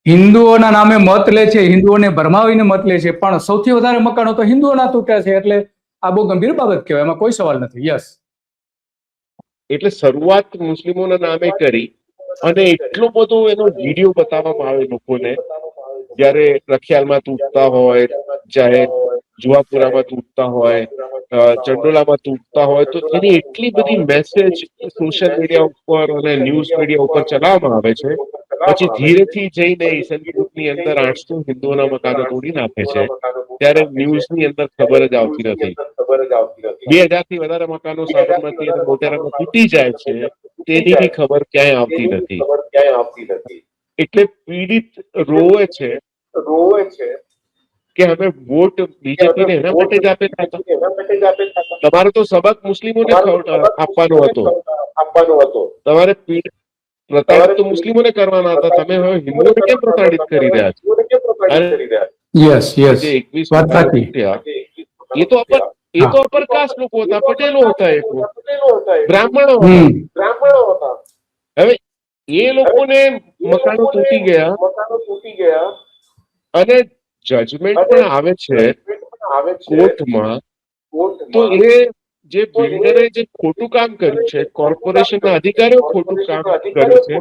હિન્દુઓના નામે મત લે છે, હિન્દુઓને ભરમાવીને મત લે છે, પણ સૌથી વધારે મકાનો તો હિન્દુઓના તૂટ્યા છે. એટલે આ બહુ ગંભીર બાબત કહેવાય, એમાં કોઈ સવાલ નથી. યસ, એટલે શરૂઆત મુસ્લિમોના નામે કરી અને એટલો બધો એનો વિડીયો બતાવવામાં આવે લોકોને, જયારે રખિયાલમાં તૂટતા હોય, ચાહે જુવાપુરામાં તૂટતા હોય, ચંડોલામાં તૂટતા હોય, તો એની એટલી બધી મેસેજ સોશિયલ મીડિયા ઉપર અને ન્યૂઝ મીડિયા ઉપર ચલાવવામાં આવે છે. પછી ધીરેથી જઈને ઈસનપુરની અંદર 800 હિન્દુઓના મકાનો તોડી નાખે છે, ત્યારે ન્યૂઝની અંદર ખબર જ આવતી નથી. 2000 થી વધારે મકાનો સાબરમતી અને મોટેરામાં તૂટી જાય છે, તેની બી ખબર ક્યાંય આવતી નથી. એટલે પીડિત રોવે છે કે અમે વોટ બીજેપી ને એના માટે જ આપેલા હતા. તમારે તો સબક મુસ્લિમોને આપવાનો હતો. તમારે પ્રતાડિત તો મુસ્લિમોને કરવાના હતા. તમે હવે હિન્દુઓને કેમ પ્રતાડિત કરી રહ્યા છો? અને યસ, યસ, જે 21 વાત મકાનો સાચી. તૂટ્યા, એ તો અપરકાસ્ટ લોકો હતા, પટેલો હતા, એ તો બ્રાહ્મણો હતા. હવે એ લોકોને મકાનો તૂટી ગયા અને જજમેન્ટ પણ આવે છે કોર્ટમાં, તો એ જે બિલ્ડરે જે ખોટું કામ કર્યું છે, કોર્પોરેશનના અધિકારીઓ ખોટું કામ કર્યું છે,